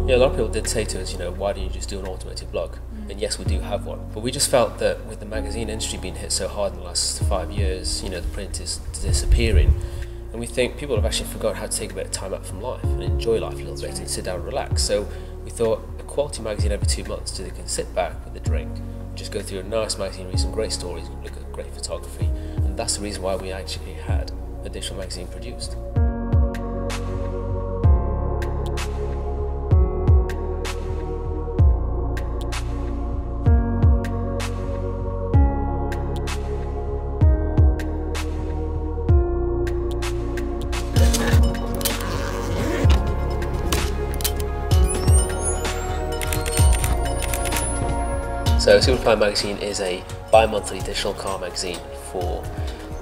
Yeah, a lot of people did say to us, why don't you just do an automotive blog? And yes, we do have one. But we just felt that with the magazine industry being hit so hard in the last 5 years, the print is disappearing. And we think people have actually forgotten how to take a bit of time out from life and enjoy life a little bit and sit down and relax. So we thought a quality magazine every 2 months so they can sit back with a drink, just go through a nice magazine, read some great stories, look at great photography. And that's the reason why we actually had a digital magazine produced. So SuperFly magazine is a bi-monthly digital car magazine for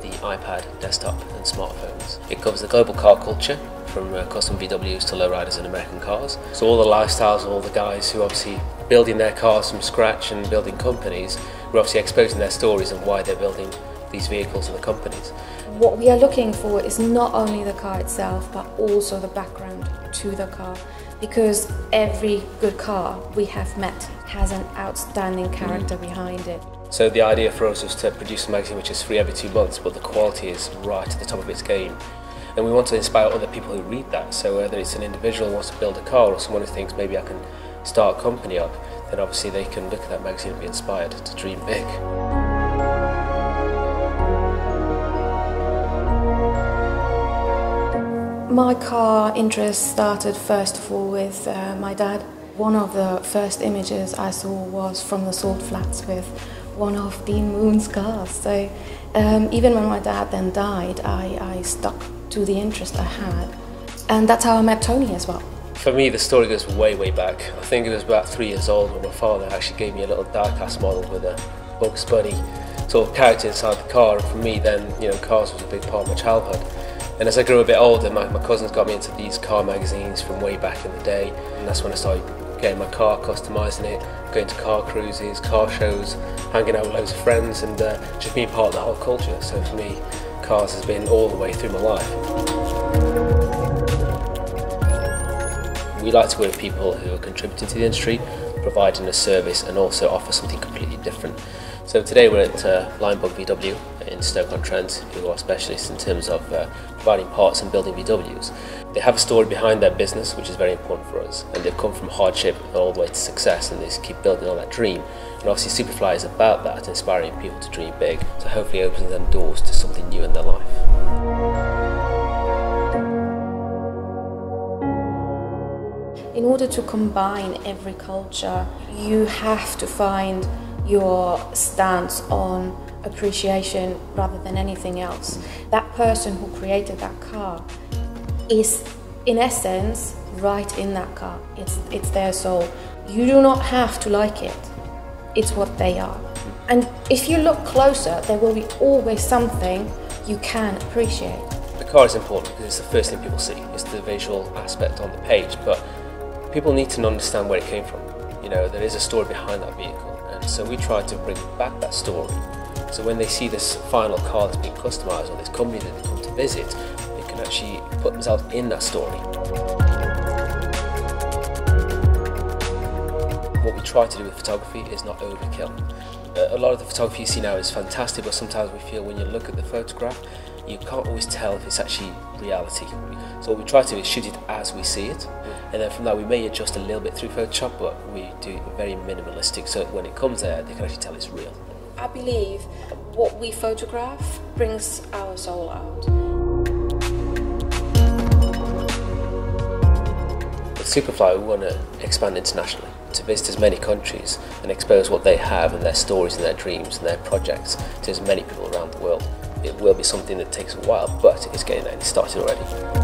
the iPad, desktop and smartphones. It covers the global car culture from custom VWs to lowriders and American cars. So all the lifestyles of all the guys who are obviously building their cars from scratch and building companies, we're obviously exposing their stories and why they're building these vehicles and the companies. What we are looking for is not only the car itself but also the background to the car, because every good car we have met has an outstanding character behind it. So the idea for us was to produce a magazine which is free every 2 months, but the quality is right at the top of its game. And we want to inspire other people who read that. So whether it's an individual who wants to build a car or someone who thinks maybe I can start a company up, then obviously they can look at that magazine and be inspired to dream big. My car interest started first of all with my dad. One of the first images I saw was from the salt flats with one of Dean Moon's cars. So even when my dad then died, I stuck to the interest I had. And that's how I met Tony as well. For me, the story goes way, way back. I think it was about 3 years old when my father actually gave me a little die-cast model with a Bugs Bunny sort of character inside the car. And for me then, cars was a big part of my childhood. And as I grew a bit older, my cousins got me into these car magazines from way back in the day. And that's when I started getting my car, customising it, going to car cruises, car shows, hanging out with loads of friends and just being part of the whole culture. So for me, cars has been all the way through my life. We like to work with people who are contributing to the industry, providing a service and also offer something completely different. So today we're at Linebug VW in Stoke-on-Trent, who are specialists in terms of providing parts and building VWs. They have a story behind their business which is very important for us, and they've come from hardship all the way to success, and they just keep building on that dream. And obviously SuperFly is about that, inspiring people to dream big, so hopefully it opens them doors to something new in their life. In order to combine every culture, you have to find your stance on appreciation rather than anything else. That person who created that car is, in essence, right in that car. It's their soul. You do not have to like it. It's what they are. And if you look closer, there will be always something you can appreciate. The car is important because it's the first thing people see. It's the visual aspect on the page, but people need to understand where it came from. There is a story behind that vehicle. And so we try to bring back that story. So when they see this final car that's been customised or this company that they come to visit, they can actually put themselves in that story. What we try to do with photography is not overkill. A lot of the photography you see now is fantastic, but sometimes we feel when you look at the photograph, you can't always tell if it's actually reality. So what we try to do is shoot it as we see it, and then from that we may adjust a little bit through Photoshop, but we do it very minimalistic, so when it comes there, they can actually tell it's real. I believe what we photograph brings our soul out. With SuperFly, we want to expand internationally, to visit as many countries and expose what they have and their stories and their dreams and their projects to as many people around the world. It will be something that takes a while, but it's getting started already.